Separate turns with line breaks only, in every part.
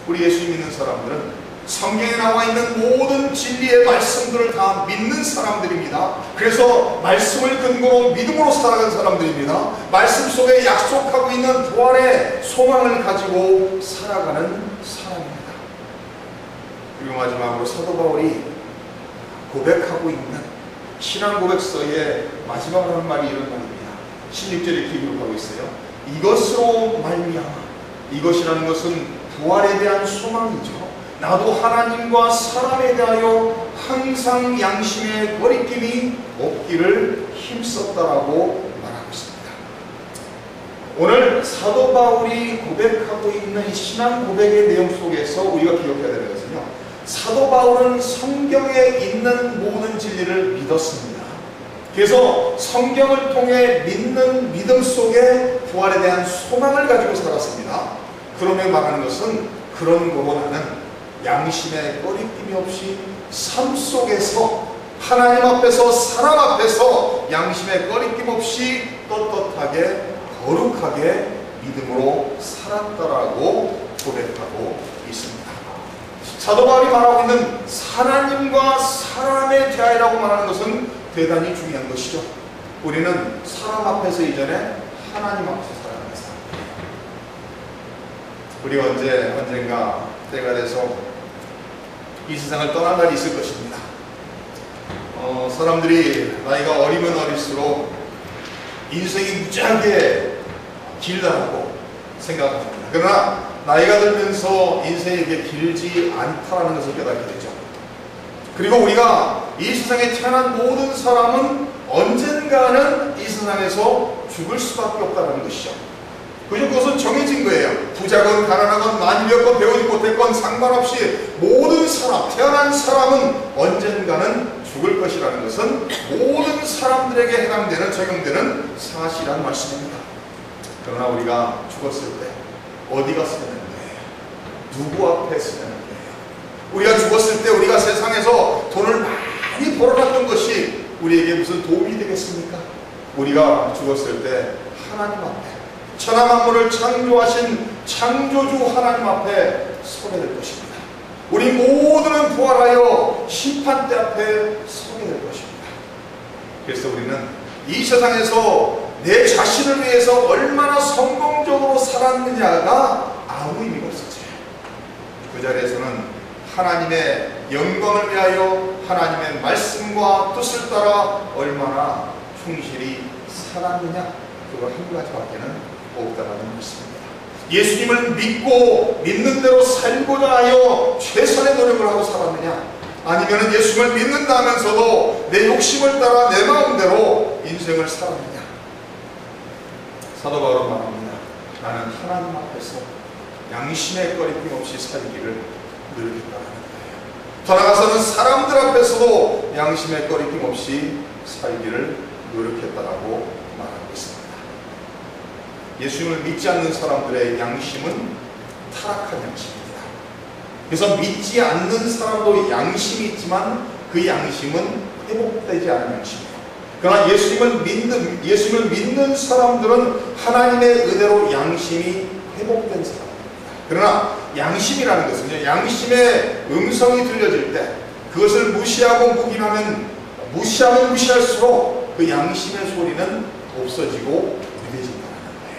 우리 예수 믿는 사람들은 성경에 나와 있는 모든 진리의 말씀들을 다 믿는 사람들입니다. 그래서 말씀을 근거로 믿음으로 살아가는 사람들입니다. 말씀 속에 약속하고 있는 부활의 소망을 가지고 살아가는 사람입니다. 그리고 마지막으로 사도 바울이 고백하고 있는 신앙 고백서의 마지막으로 하는 말이 이런 말입니다. 16절에 기록하고 있어요. 이것으로 말미암아, 이것이라는 것은 부활에 대한 소망이죠. 나도 하나님과 사람에 대하여 항상 양심의 거리낌이 없기를 힘썼다라고 말하고 있습니다. 오늘 사도 바울이 고백하고 있는 신앙 고백의 내용 속에서 우리가 기억해야 되는 것은요, 사도 바울은 성경에 있는 모든 진리를 믿었습니다. 그래서 성경을 통해 믿는 믿음 속에 부활에 대한 소망을 가지고 살았습니다. 그러면 말하는 것은 그런 거로 나는 양심의 꺼리낌이 없이 삶 속에서 하나님 앞에서 사람 앞에서 양심의 꺼리낌 없이 떳떳하게 거룩하게 믿음으로 살았다라고 고백하고 있습니다. 사도 바울이 말하고 있는 하나님과 사람의 대화라고 말하는 것은 대단히 중요한 것이죠. 우리는 사람 앞에서 이전에 하나님 앞에서 살아가는 사람입니다. 우리가 언젠가 때가 돼서 이 세상을 떠날 날이 있을 것입니다. 사람들이 나이가 어리면 어릴수록 인생이 무지하게 길다고 생각합니다. 그러나 나이가 들면서 인생이 이렇게 길지 않다는 것을 깨닫게 되죠. 그리고 우리가 이 세상에 태어난 모든 사람은 언젠가는 이 세상에서 죽을 수밖에 없다는 것이죠. 그것은 정해진 거예요. 부자건 가난하건 많이 배웠건 배우지 못했건 상관없이 모든 사람, 태어난 사람은 언젠가는 죽을 것이라는 것은 모든 사람들에게 해당되는, 적용되는 사실이라는 말씀입니다. 그러나 우리가 죽었을 때 어디 가서 되는 거예요? 누구 앞에 서는 거예요? 우리가 죽었을 때 우리가 세상에서 돈을 많이 벌어놨던 것이 우리에게 무슨 도움이 되겠습니까? 우리가 죽었을 때 하나님 앞에, 천하 만물을 창조하신 창조주 하나님 앞에 서게 될 것입니다. 우리 모두는 부활하여 심판대 앞에 서게 될 것입니다. 그래서 우리는 이 세상에서 내 자신을 위해서 얼마나 성공적으로 살았느냐가 아무 의미가 없었지. 그 자리에서는 하나님의 영광을 위하여 하나님의 말씀과 뜻을 따라 얼마나 충실히 살았느냐, 그거 한 가지밖에는 없다라는 것입니다. 예수님을 믿고 믿는 대로 살고자 하여 최선의 노력을 하고 살았느냐, 아니면 예수님을 믿는다 하면서도 내 욕심을 따라 내 마음대로 인생을 살았느냐. 사도 바울은 말합니다. 나는 하나님 앞에서 양심의 꺼리낌 없이 살기를 노력했다는 거예요. 더 나아가서는 사람들 앞에서도 양심의 꺼리낌 없이 살기를 노력했다라고 말하고 있습니다. 예수님을 믿지 않는 사람들의 양심은 타락한 양심입니다. 그래서 믿지 않는 사람도 양심이 있지만 그 양심은 회복되지 않은 양심이에요. 그러나 예수님을 믿는 사람들은 하나님의 은혜로 양심이 회복된 사람입니다. 그러나 양심이라는 것은요, 양심의 음성이 들려질 때 그것을 무시하고 묵인하면 무시하면 무시할수록 그 양심의 소리는 없어지고 무뎌진다는 거예요.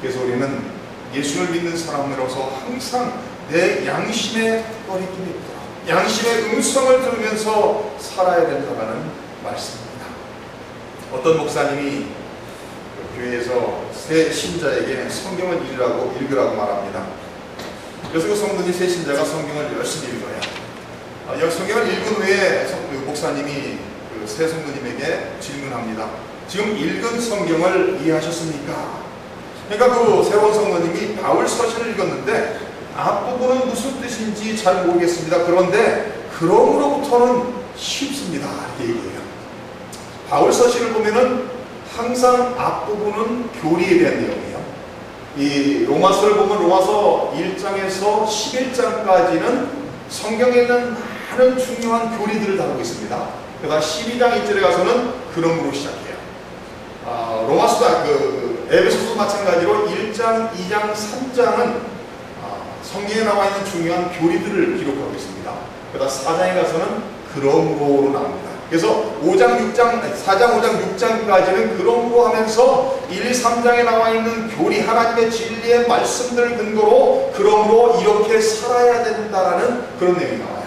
그래서 우리는 예수를 믿는 사람으로서 항상 내 양심의 꺼리낌이 있도록 양심의 음성을 들으면서 살아야 된다는 말씀입니다. 어떤 목사님이 교회에서 새 신자에게 성경을 읽으라고 말합니다. 그래서 그 성도님 새 신자가 성경을 열심히 읽어요. 성경을 읽은 후에 목사님이 그 새 성도님에게 질문합니다. 지금 읽은 성경을 이해하셨습니까? 그러니까 그 새로운 성도님이 바울 서신을 읽었는데 앞부분은 무슨 뜻인지 잘 모르겠습니다. 그런데 그럼으로부터는 쉽습니다. 이렇게 얘기해요. 바울 서신을 보면은 항상 앞부분은 교리에 대한 내용이에요. 이 로마서를 보면 로마서 1장에서 11장까지는 성경에 있는 많은 중요한 교리들을 다루고 있습니다. 그다음 12장 1절에 가서는 그럼으로 시작해요. 로마서 에베소서 마찬가지로 1장, 2장, 3장은 성경에 나와 있는 중요한 교리들을 기록하고 있습니다. 그러다 4장에 가서는 그러므로로 나옵니다. 그래서 4장, 5장, 6장까지는 그러므로 하면서 1, 2, 3장에 나와 있는 교리, 하나님의 진리의 말씀들 근거로 그러므로 이렇게 살아야 된다라는 그런 내용이 나와요.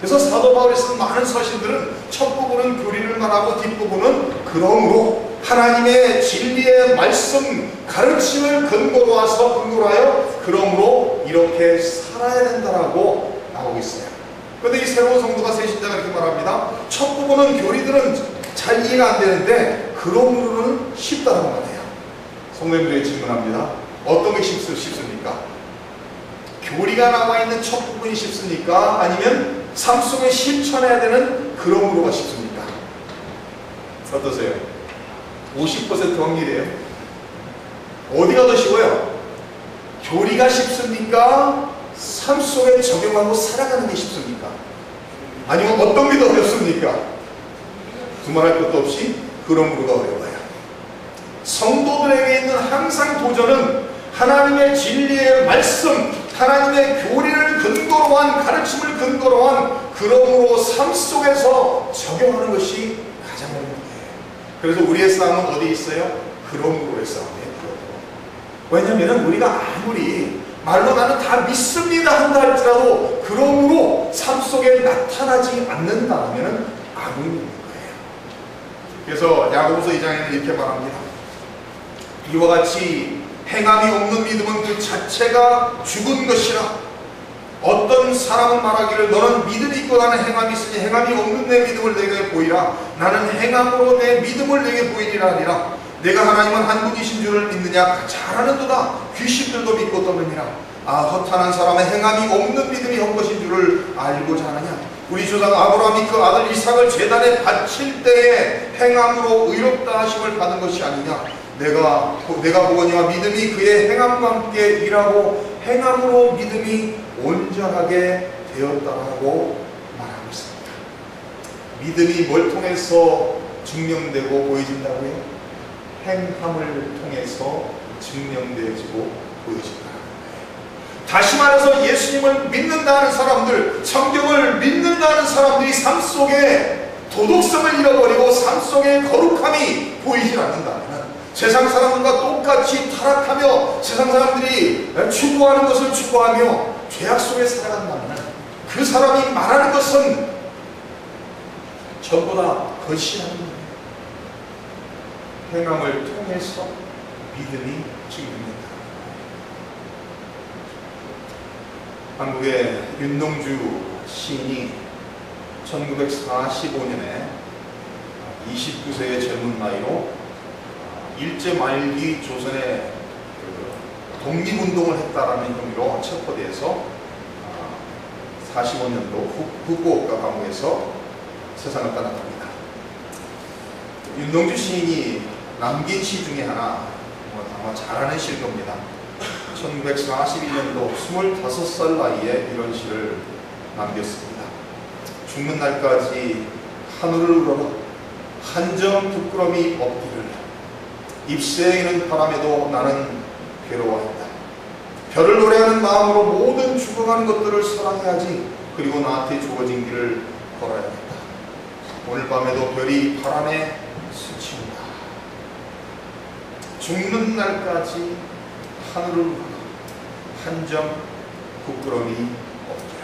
그래서 사도 바울이 쓴 많은 서신들은 첫 부분은 교리를 말하고 뒷부분은 그러므로 하나님의 진리의 말씀, 가르침을 근거로 하여 그러므로 이렇게 살아야 된다라고 나오고 있어요. 그런데 이 새로운 성도가 새신자가 이렇게 말합니다. 첫 부분은 교리들은 잘 이해가 안 되는데 그러므로는 쉽다고 말해요. 성도님들에게 질문합니다. 어떤 게 쉽습니까? 교리가 나와 있는 첫 부분이 쉽습니까? 아니면 삶 속에 실천해야 되는 그러므로가 쉽습니까? 어떠세요? 50% 확률이에요. 어디가 더 쉬워요? 교리가 쉽습니까? 삶 속에 적용하고 살아가는 게 쉽습니까? 아니면 어떤 게 더 어렵습니까? 두말할 것도 없이 그러므로가 어려워요. 성도들에게 있는 항상 도전은 하나님의 진리의 말씀, 하나님의 교리를 근거로 한, 가르침을 근거로 한 그러므로 삶 속에서 적용하는 것이 가장 어려운 거예요. 그래서 우리의 싸움은 어디 있어요? 그러므로의 싸움이에요. 왜냐하면 우리가 아무리 말로 나는 다 믿습니다 한다 할지라도 그러므로 삶 속에 나타나지 않는다면 아무의미인 거예요. 그래서 야고보서 2장에는 이렇게 말합니다. 이와 같이 행함이 없는 믿음은 그 자체가 죽은 것이라. 어떤 사람은 말하기를 너는 믿음이 있고 나는 행함이 있으니 행함이 없는 내 믿음을 내게 보이라. 나는 행함으로 내 믿음을 내게 보이리라 하니라. 내가 하나님은 한 분이신 줄을 믿느냐? 잘하는도다. 귀신들도 믿고 떠느니라. 허탄한 사람의 행함이 없는 믿음이 한 것인 줄을 알고자 하느냐? 우리 조상 아브라함이 그 아들 이삭을 제단에 바칠 때에 행함으로 의롭다 하심을 받은 것이 아니냐? 내가 보거니와 믿음이 그의 행함과 함께 일하고 행함으로 믿음이 온전하게 되었다라고 말하고 있습니다. 믿음이 뭘 통해서 증명되고 보여진다고요? 행함을 통해서 증명되어지고 보여진다. 다시 말해서 예수님을 믿는다는 사람들, 성경을 믿는다는 사람들이 삶 속에 도덕성을 잃어버리고 삶 속에 거룩함이 보이질 않는다면 세상 사람들과 똑같이 타락하며 세상 사람들이 추구하는 것을 추구하며 죄악 속에 살아간다면 그 사람이 말하는 것은 전부 다 거짓이라는 거예요. 행함을 통해서 믿음이 증명된다. 한국의 윤동주 시인이 1945년에 29세의 젊은 나이로 일제 말기 조선의 독립운동을 했다라는 혐의로 체포돼서 45년도 후쿠오카 감옥에서 세상을 떠났습니다. 윤동주 시인이 남긴 시 중에 하나, 아마 잘 아는 시일 겁니다. 1941년도 25살 나이에 이런 시를 남겼습니다. 죽는 날까지 하늘을 우러러 한 점 부끄러움이 없기를. 입새에는 바람에도 나는 괴로워했다. 별을 노래하는 마음으로 모든 죽어가는 것들을 사랑해야지. 그리고 나한테 주어진 길을 걸어야겠다. 오늘 밤에도 별이 바람에 스친다. 죽는 날까지 하늘을 우러러 한 점 부끄러움이 없기를.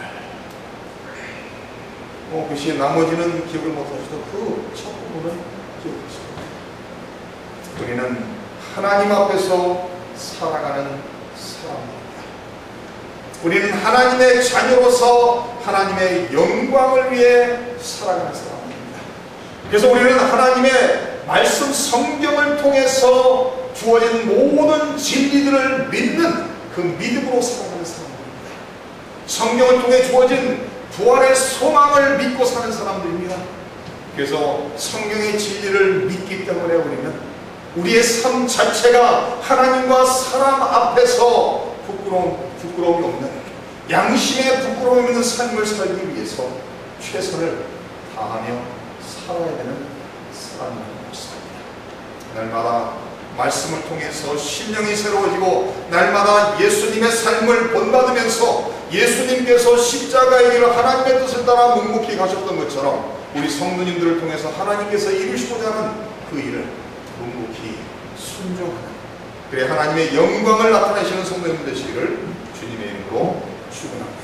그 시의 나머지는 기억을 못하셔도 그 첫 부분은 기억하시고, 우리는 하나님 앞에서 살아가는 사람입니다. 우리는 하나님의 자녀로서 하나님의 영광을 위해 살아가는 사람입니다. 그래서 우리는 하나님의 말씀 성경을 통해서 주어진 모든 진리들을 믿는 그 믿음으로 살아가는 사람들입니다. 성경을 통해 주어진 부활의 소망을 믿고 사는 사람들입니다. 그래서 성경의 진리를 믿기 때문에 우리는 우리의 삶 자체가 하나님과 사람 앞에서 부끄러움이 없는, 양심에 부끄러움이 없는 삶을 살기 위해서 최선을 다하며 살아야 되는 사람인 것입니다. 날마다 말씀을 통해서 심령이 새로워지고 날마다 예수님의 삶을 본받으면서 예수님께서 십자가의 길을 하나님의 뜻을 따라 묵묵히 가셨던 것처럼 우리 성도님들을 통해서 하나님께서 이루시고자 하는 그 일을 묵묵히 순종하는, 그래 하나님의 영광을 나타내시는 성도님 되시기를 주님의 이름으로 축원합니다.